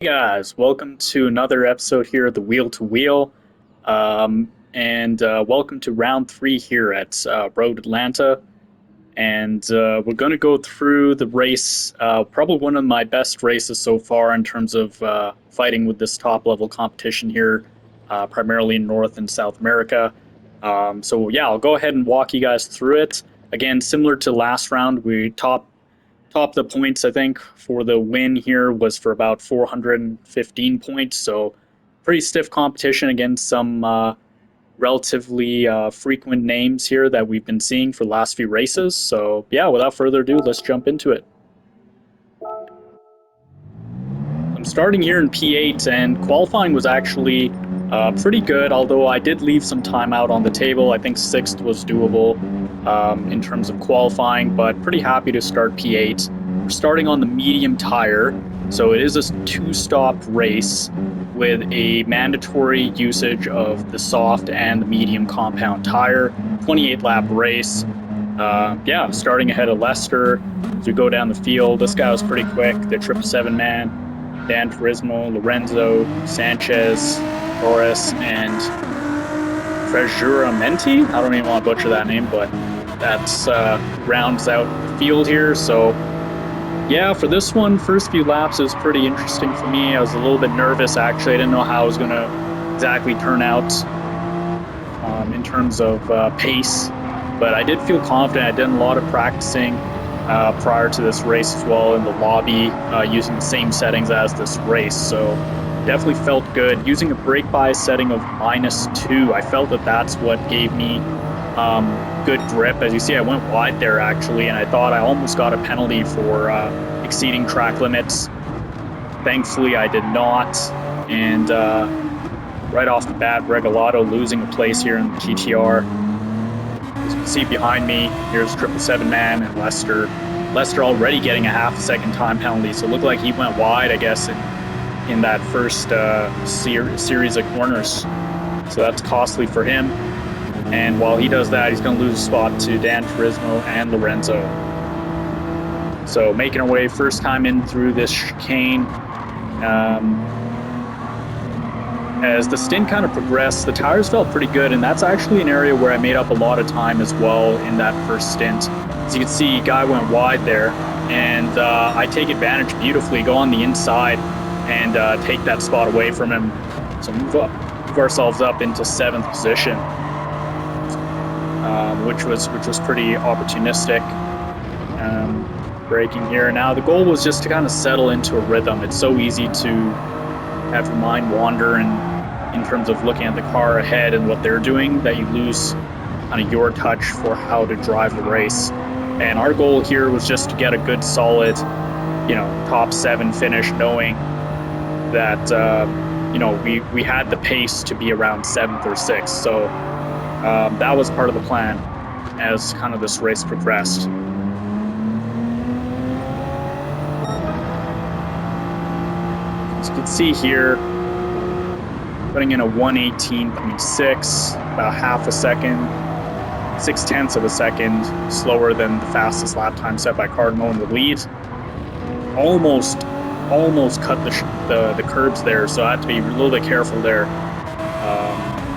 Hey guys, welcome to another episode here of the Wheel to Wheel, and welcome to round three here at Road Atlanta. And we're going to go through the race, probably one of my best races so far in terms of fighting with this top level competition here, primarily in North and South America. So yeah, I'll go ahead and walk you guys through it. Again, similar to last round, we top the points, I think, for the win here was for about 415 points. So pretty stiff competition against some relatively frequent names here that we've been seeing for the last few races. So yeah, without further ado, let's jump into it. I'm starting here in P8, and qualifying was actually pretty good, although I did leave some time out on the table. I think sixth was doable in terms of qualifying, but pretty happy to start P8. We're starting on the medium tire, so it is a two-stop race with a mandatory usage of the soft and the medium compound tire. 28-lap race. Yeah, starting ahead of Lester as we go down the field. This guy was pretty quick, the 777 man. Dan Turismo, Lorenzo, Sanchez, Torres, and Frejuramenti. I don't even want to butcher that name, but that's rounds out the field here. So yeah, for this one, first few laps, it was pretty interesting for me. I was a little bit nervous, actually. I didn't know how it was going to exactly turn out in terms of pace, but I did feel confident. I did a lot of practicing prior to this race as well in the lobby, using the same settings as this race. So definitely felt good. Using a brake bias setting of -2, I felt that that's what gave me good grip. As you see, I went wide there actually, and I thought I almost got a penalty for exceeding track limits. Thankfully, I did not. And right off the bat, Regalado losing a place here in the GTR. As you can see behind me, here's 777 man and Lester. Lester already getting a half a second time penalty, so it looked like he went wide, I guess, in that first series of corners. So that's costly for him. And while he does that, he's going to lose a spot to Dan Turismo and Lorenzo. So making our way first time in through this chicane. As the stint kind of progressed, the tires felt pretty good, and that's actually an area where I made up a lot of time as well in that first stint. As you can see, guy went wide there, and I take advantage beautifully, go on the inside, and take that spot away from him. So move ourselves up into 7th position, which was pretty opportunistic. Braking here. Now the goal was just to kind of settle into a rhythm. It's so easy to have your mind wander and in terms of looking at the car ahead and what they're doing, that you lose kind of your touch for how to drive the race. And our goal here was just to get a good solid, top 7 finish, knowing that we had the pace to be around 7th or 6th. So that was part of the plan as kind of this race progressed. As you can see here, putting in a 1:18.6, about half a second, 0.6 of a second slower than the fastest lap time set by Cardinal in the lead. Almost cut the curbs there, so I had to be a little bit careful there.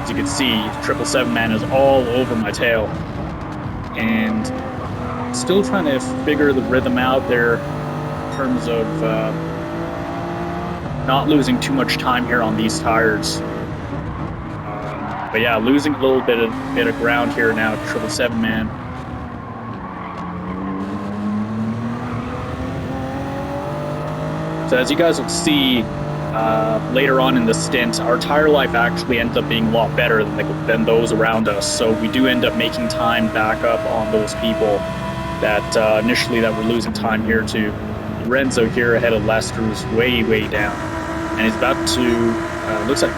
As you can see, 777 man is all over my tail, and still trying to figure the rhythm out there in terms of not losing too much time here on these tires. But yeah, losing a little bit of ground here now, 777 man. So as you guys will see later on in the stint, our tire life actually ends up being a lot better than those around us. So we do end up making time back up on those people that initially that were losing time here to. Lorenzo here ahead of Lester is way down, and he's about to looks like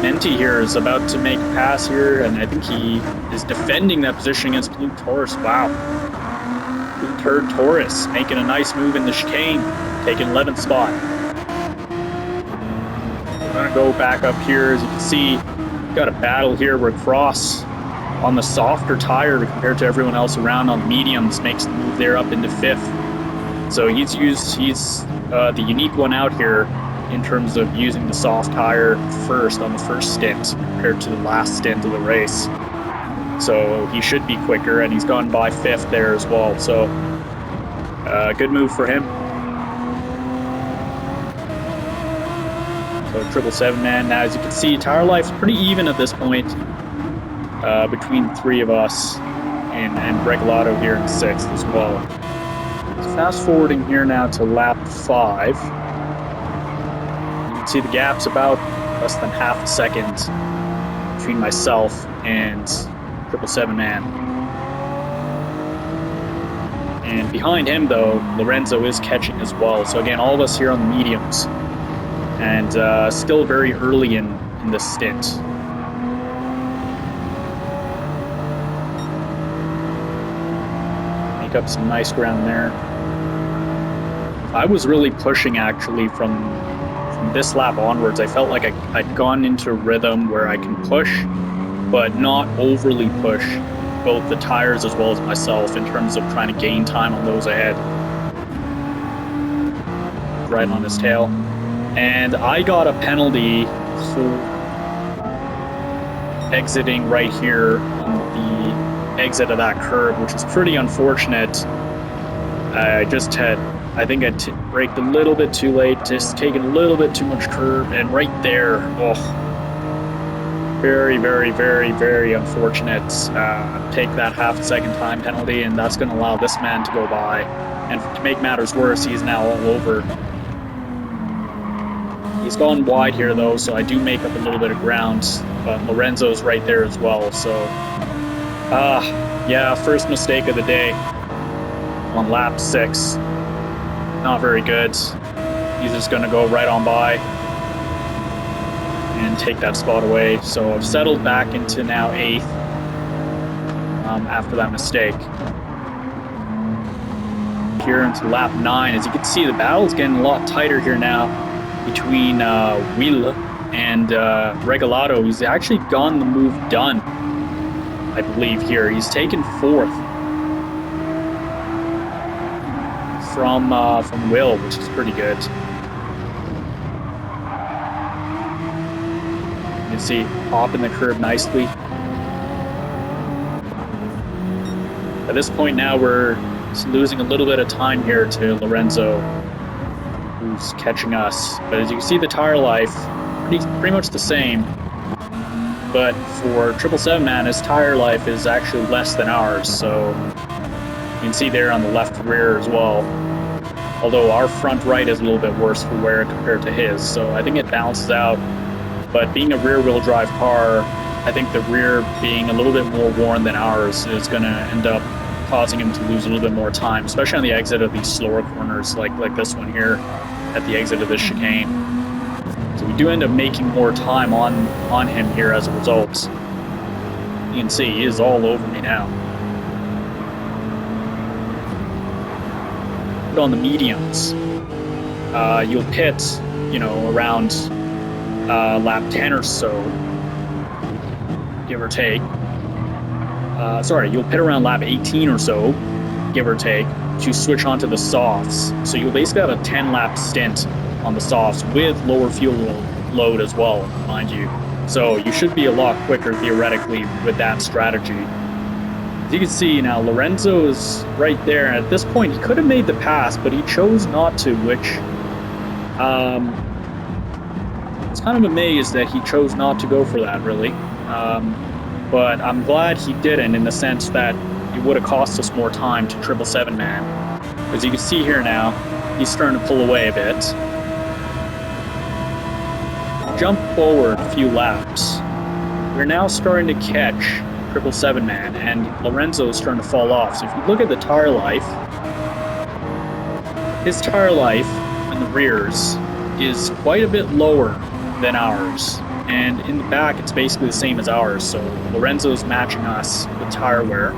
Menti here is about to make a pass here, and I think he is defending that position against Blue Taurus. Wow, Blue Turd Taurus making a nice move in the chicane, taking 11th spot. We're gonna go back up here. As you can see, got a battle here where Cross on the softer tire compared to everyone else around on the mediums makes the move there up into 5th. So he's the unique one out here in terms of using the soft tire first on the first stint compared to the last stint of the race. So he should be quicker, and he's gone by 5th there as well. So good move for him. So 777 man. Now, as you can see, tire life's pretty even at this point between the 3 of us and Regalado here in 6th as well. Fast forwarding here now to lap 5. You can see the gap's about less than half a second between myself and 777 man. And behind him, though, Lorenzo is catching as well. So again, all of us here on the mediums, and still very early in this stint. Make up some nice ground there. I was really pushing actually from this lap onwards. I felt like I'd gone into a rhythm where I can push, but not overly push both the tires as well as myself in terms of trying to gain time on those ahead. Right on his tail. And I got a penalty for exiting right here on the exit of that curb, which is pretty unfortunate. I think I braked a little bit too late, just taking a little bit too much curb, and right there, oh, very, very, very, very unfortunate. Take that half-second time penalty, and that's going to allow this man to go by. And to make matters worse, he's now all over. He's gone wide here, though, so I do make up a little bit of ground, but Lorenzo's right there as well, so... yeah, first mistake of the day on lap 6. Not very good. He's just going to go right on by and take that spot away. So I've settled back into now 8th after that mistake. Here into lap 9. As you can see, the battle's getting a lot tighter here now between Will and Regalado. He's actually gone the move done, I believe, here. He's taken 4th from Will, which is pretty good. You can see hopping the curb nicely. At this point now, we're losing a little bit of time here to Lorenzo, who's catching us. But as you can see, the tire life pretty much the same. But for 777 man, his tire life is actually less than ours. So you can see there on the left rear as well. Although our front right is a little bit worse for wear compared to his. So I think it balances out. But being a rear-wheel drive car, I think the rear being a little bit more worn than ours is going to end up causing him to lose a little bit more time, especially on the exit of these slower corners like this one here at the exit of this chicane. So we do end up making more time on him here as a result. You can see he is all over me now. But on the mediums, you'll pit, around lap 10 or so, give or take. You'll pit around lap 18 or so, give or take, to switch onto the softs. So you'll basically have a 10-lap stint on the softs with lower fuel load as well, mind you. So you should be a lot quicker, theoretically, with that strategy. As you can see now, Lorenzo is right there. And at this point, he could have made the pass, but he chose not to, which... it's kind of amazed that he chose not to go for that, really. But I'm glad he didn't, in the sense that it would have cost us more time to 777 man. As you can see here now, he's starting to pull away a bit. Jump forward a few laps. We're now starting to catch 777 man, and Lorenzo is starting to fall off. So if you look at the tire life, his tire life in the rears is quite a bit lower than ours, and in the back it's basically the same as ours. So Lorenzo's matching us with tire wear,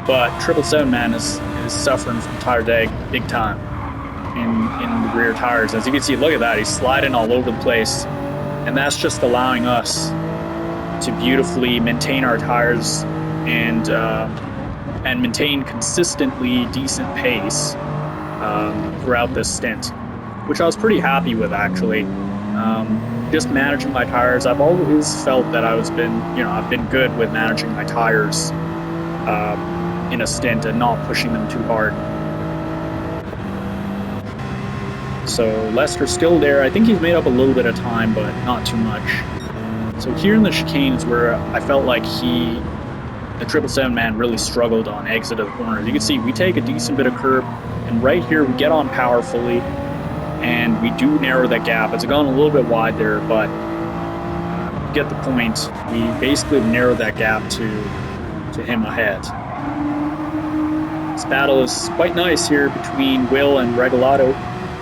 but 777 man is suffering from tire drag big time in the rear tires. As you can see, look at that, he's sliding all over the place, and that's just allowing us to beautifully maintain our tires and maintain consistently decent pace throughout this stint. which I was pretty happy with actually. Just managing my tires, I've always felt that I've been good with managing my tires in a stint and not pushing them too hard. So Lester's still there. I think he's made up a little bit of time, but not too much. So here in the chicanes where I felt like the 777 man really struggled on exit of the corners. You can see we take a decent bit of curb, and right here we get on powerfully, and we do narrow that gap. It's gone a little bit wide there, but you get the point. We basically narrowed that gap to him ahead. This battle is quite nice here between Will and Regalado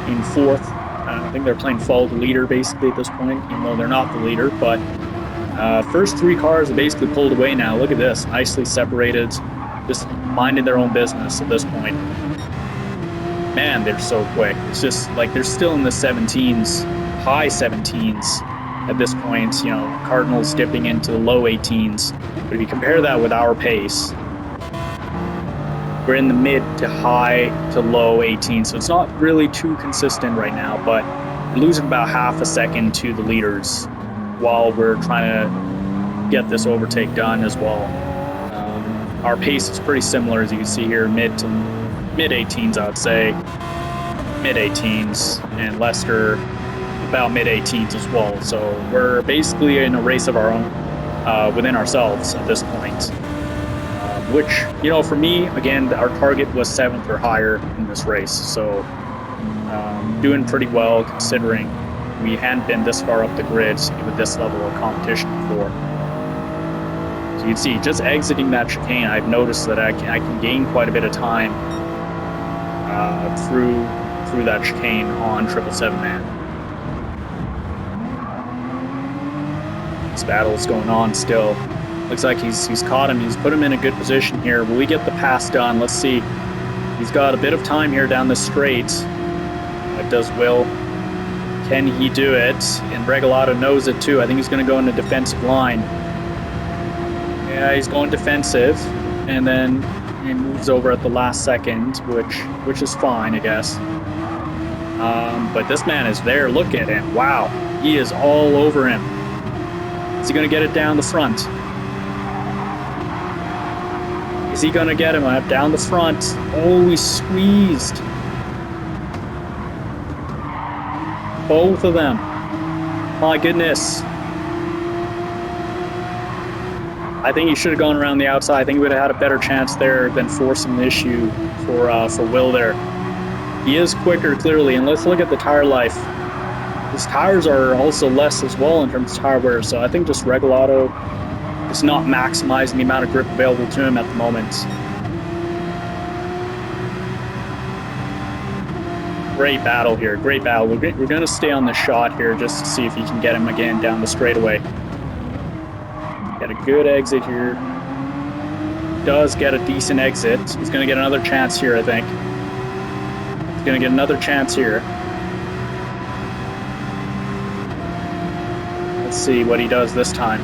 in fourth. I think they're playing follow the leader basically at this point, even though they're not the leader. But first three cars are basically pulled away now. Look at this, nicely separated, just minding their own business at this point. Man, they're so quick. It's just like they're still in the 17s, high 17s at this point. You know, Cardinals dipping into the low 18s. But if you compare that with our pace, we're in the mid to high to low 18s, so it's not really too consistent right now, but we're losing about half a second to the leaders while we're trying to get this overtake done as well. Our pace is pretty similar, as you can see here, mid 18s, I would say, mid 18s, and Lester about mid 18s as well. So we're basically in a race of our own within ourselves at this point. Which, you know, for me, again, our target was 7th or higher in this race. So doing pretty well considering we hadn't been this far up the grid with this level of competition before. So you can see, just exiting that chicane, I've noticed that I can gain quite a bit of time through that chicane on 777 man. This battle's going on still. Looks like he's caught him. He's put him in a good position here. Will we get the pass done? Let's see. He's got a bit of time here down the straight. That does Will. Can he do it? And Regalado knows it too. I think he's going to go in the defensive line. Yeah, he's going defensive. And then he moves over at the last second, which is fine, I guess. But this man is there. Look at him. Wow. He is all over him. Is he going to get it down the front? Is he going to get him down the front? Oh, he squeezed. Both of them. My goodness. I think he should have gone around the outside. I think he would have had a better chance there than forcing the issue for Will there. He is quicker, clearly, and let's look at the tire life. His tires are also less as well in terms of tire wear, so I think just Regalado is not maximizing the amount of grip available to him at the moment. Great battle here, great battle. We're going to stay on the shot here just to see if he can get him again down the straightaway. Get a good exit here. Does get a decent exit. He's going to get another chance here, I think. He's going to get another chance here. Let's see what he does this time.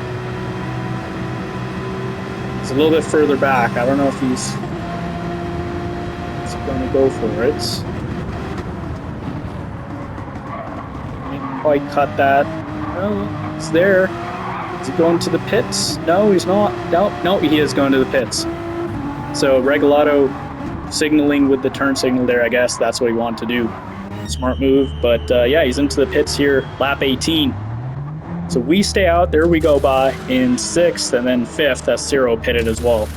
He's a little bit further back. I don't know if he's going to go for it. Didn't quite cut that. Oh, it's there. Is he going to the pits? No, he's not. No, he is going to the pits. So Regalado signaling with the turn signal there, I guess. That's what he wanted to do. Smart move. But yeah, he's into the pits here. Lap 18. So we stay out. There we go by in 6th and then 5th. That's 0 pitted as well.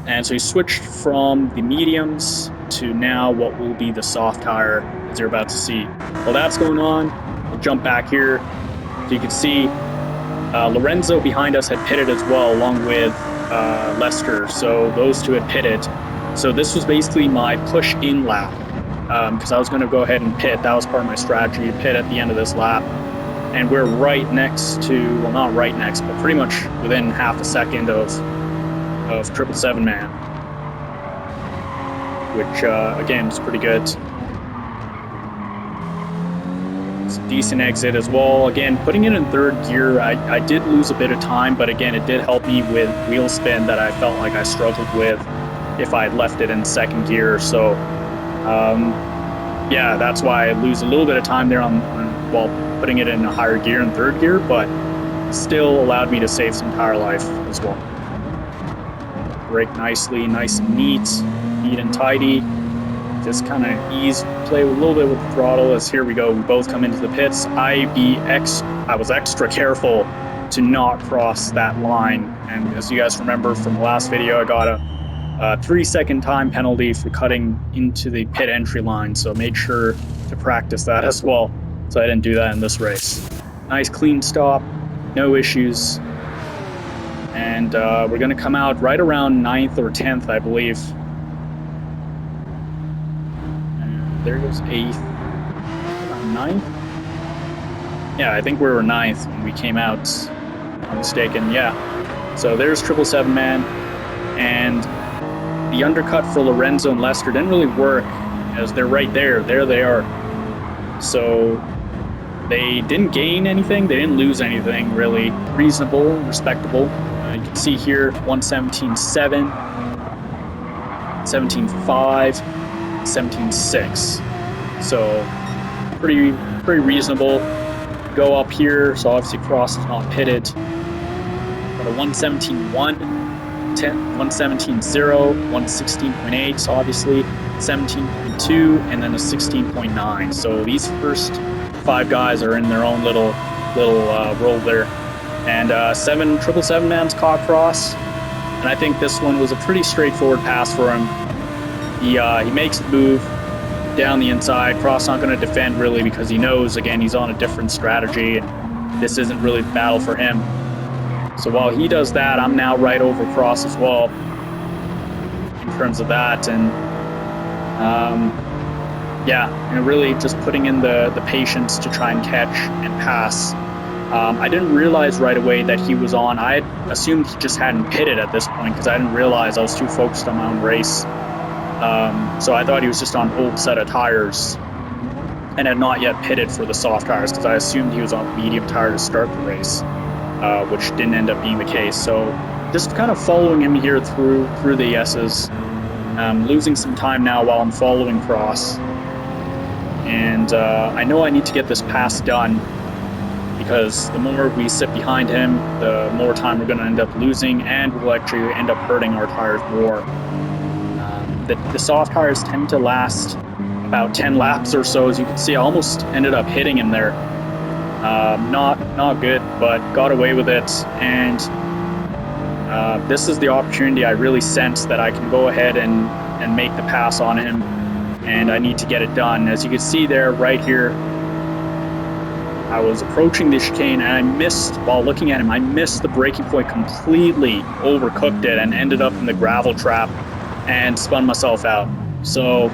And so he switched from the mediums to now what will be the soft tire, as you're about to see. While that's going on, we'll jump back here. So you can see Lorenzo behind us had pitted as well, along with Lester. So those two had pitted. So this was basically my push-in lap, because I was going to go ahead and pit. That was part of my strategy, pit at the end of this lap. And we're right next to, well, not right next, but pretty much within half a second of 777 man, which again is pretty good. It's a decent exit as well. Again, putting it in 3rd gear, I did lose a bit of time, but again, it did help me with wheel spin that I felt like I struggled with if I had left it in 2nd gear. So yeah, that's why I lose a little bit of time there on while putting it in a higher gear in third gear, but still allowed me to save some tire life as well. Brake nicely, nice and neat, neat and tidy. Just kind of play a little bit with the throttle as here we go. We both come into the pits. I was extra careful to not cross that line. And as you guys remember from the last video, I got a 3-second time penalty for cutting into the pit entry line. So I made sure to practice that as well. So I didn't do that in this race. Nice clean stop, no issues. And we're going to come out right around 9th or 10th, I believe. And there goes 8th. Around 9th? Yeah, I think we were 9th when we came out. If I'm not mistaken, yeah. So there's 777 man. And the undercut for Lorenzo and Lester didn't really work, as they're right there. There they are. So they didn't gain anything. They didn't lose anything, really. Reasonable, respectable. You can see here 117.7, 17.5, 17.6. So pretty reasonable. Go up here. So obviously Cross is not pitted. Got a 117.1, 117.0, 116.8. So obviously 17.2, and then a 16.9. So these first 5 guys are in their own little role there. And 777 man's caught Cross, and I think this one was a pretty straightforward pass for him. He makes the move down the inside. Cross not going to defend really because he knows, again, he's on a different strategy, and this isn't really the battle for him. So while he does that, I'm now right over Cross as well in terms of that. And yeah, and really just putting in the patience to try and catch and pass. I didn't realize right away that he was on. I had assumed he just hadn't pitted at this point because I didn't realize I was too focused on my own race. So I thought he was just on old set of tires and had not yet pitted for the soft tires because I assumed he was on medium tire to start the race, which didn't end up being the case. So just kind of following him here through the S's, losing some time now while I'm following Cross. And I know I need to get this pass done, because the more we sit behind him, the more time we're going to end up losing, and we'll actually end up hurting our tires more. The soft tires tend to last about 10 laps or so. As you can see, I almost ended up hitting him there. Not good, but got away with it. And this is the opportunity I really sense that I can go ahead and make the pass on him, and I need to get it done. As you can see there, right here, I was approaching the chicane, and I missed, while looking at him, I missed the braking point completely, overcooked it, and ended up in the gravel trap and spun myself out. So,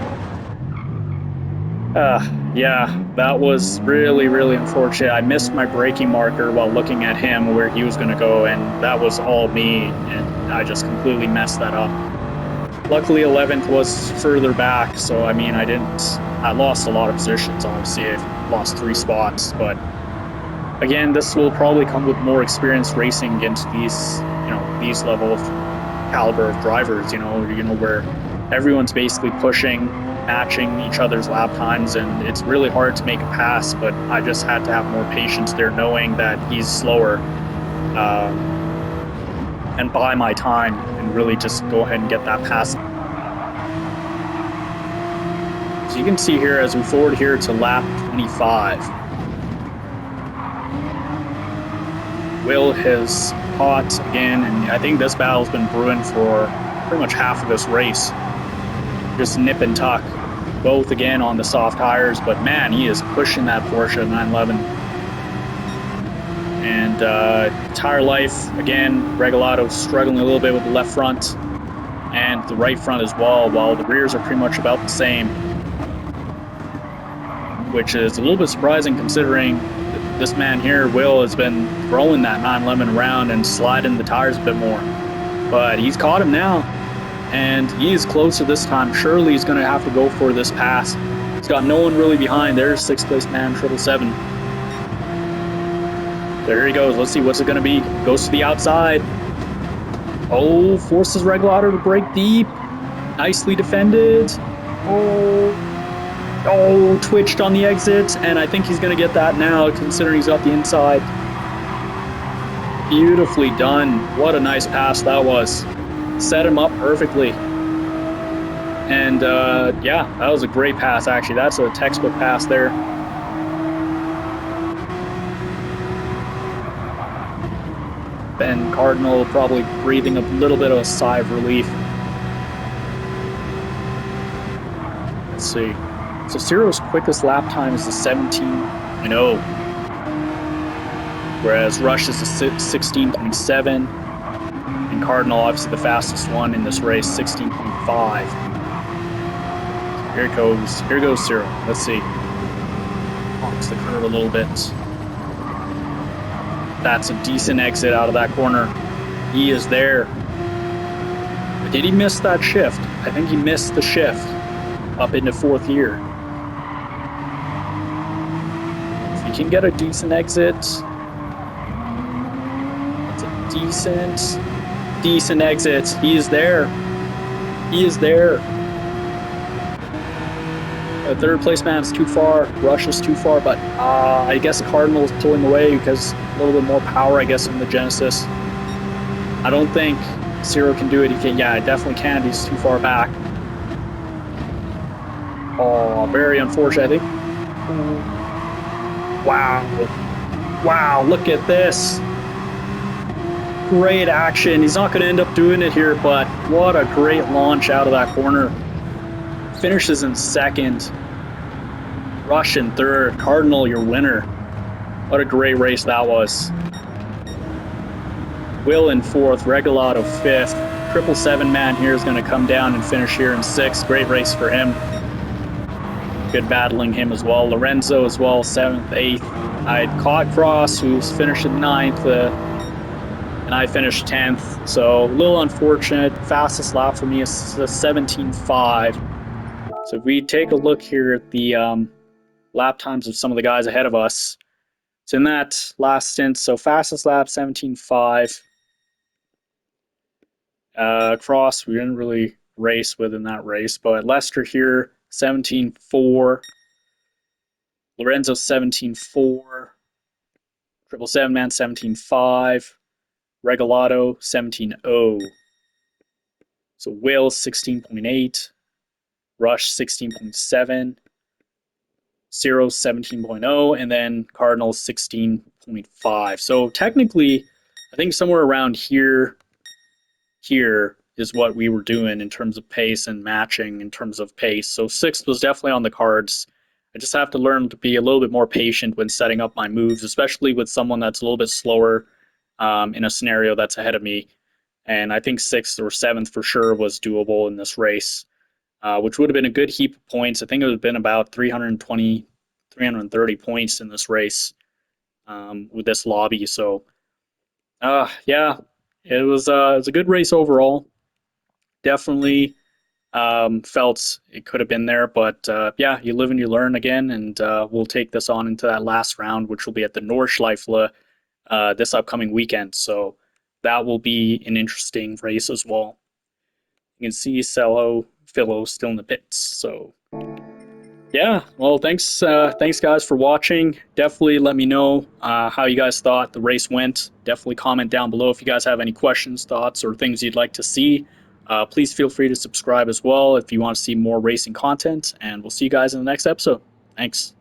yeah, that was really unfortunate. I missed my braking marker while looking at him where he was going to go, and that was all me, and I just completely messed that up. Luckily, 11th was further back, so I mean, I lost a lot of positions, obviously. I lost 3 spots, but again, this will probably come with more experience racing against these level of caliber of drivers, where everyone's basically pushing, matching each other's lap times, and it's really hard to make a pass, but I just had to have more patience there, knowing that he's slower, and buy my time and really just go ahead and get that pass. So you can see here as we forward here to lap 25, Will has caught again, and I think this battle's been brewing for pretty much half of this race. Just nip and tuck, both again on the soft tires, but man, he is pushing that Porsche 911. And tire life, again, Regalado struggling a little bit with the left front and the right front as well, while the rears are pretty much about the same, which is a little bit surprising considering this man here, Will, has been throwing that 911 around and sliding the tires a bit more. But he's caught him now, and he is closer this time. Surely he's going to have to go for this pass. He's got no one really behind. There's 6th place man, 777. There he goes. Let's see, what's it going to be? Goes to the outside. Oh, forces Regalado to brake deep. Nicely defended. Oh, Oh, twitched on the exit, and I think he's going to get that now, considering he's got the inside. Beautifully done. What a nice pass that was. Set him up perfectly. And yeah, that was a great pass, actually. That's a textbook pass there. Ben Cardinal probably breathing a little bit of a sigh of relief. Let's see. So Ciro's quickest lap time is the 17.0, whereas Rush is the 16.7, and Cardinal obviously the fastest one in this race, 16.5. Here it goes. Here goes Ciro. Let's see. Honks the curve a little bit. That's a decent exit out of that corner. He is there. But did he miss that shift? I think he missed the shift up into fourth gear. If he can get a decent exit, it's a decent exit. He is there. He is there. Third place man is too far. Rush is too far, but I guess the Cardinal is pulling away because a little bit more power, I guess, in the Genesis. I don't think Ciro can do it. He can, yeah, definitely can. He's too far back. Oh, very unfortunate, I think. Wow. Wow, look at this. Great action. He's not going to end up doing it here, but what a great launch out of that corner. Finishes in second. Rush in third. Cardinal, your winner. What a great race that was. Will in fourth. Regalado fifth. 777 man here is going to come down and finish here in sixth. Great race for him. Good battling him as well. Lorenzo as well, seventh, eighth. I had caught Cross, who's finished in ninth, and I finished 10th. So a little unfortunate. Fastest lap for me is 17.5. So if we take a look here at the lap times of some of the guys ahead of us. So in that last stint, so fastest lap, 17.5. Cross, we didn't really race within that race, but Lester here, 17.4. Lorenzo, 17.4. 777 man, 17.5. Regalado, 17.0. So Will, 16.8. Rush, 16.7. Ciro, 17.0. And then Cardinals, 16.5. So technically, I think somewhere around here is what we were doing in terms of pace and matching in terms of pace. So sixth was definitely on the cards. I just have to learn to be a little bit more patient when setting up my moves, especially with someone that's a little bit slower in a scenario that's ahead of me. And I think sixth or seventh for sure was doable in this race, which would have been a good heap of points. I think it would have been about 320, 330 points in this race with this lobby. So, yeah, it was a good race overall. Definitely felt it could have been there, but yeah, you live and you learn again, and we'll take this on into that last round, which will be at the Nordschleife this upcoming weekend. So that will be an interesting race as well. You can see Cello, Philo still in the pits. So yeah, well, thanks guys for watching. Definitely let me know how you guys thought the race went. Definitely comment down below if you guys have any questions, thoughts, or things you'd like to see. Please feel free to subscribe as well if you want to see more racing content, and we'll see you guys in the next episode. Thanks.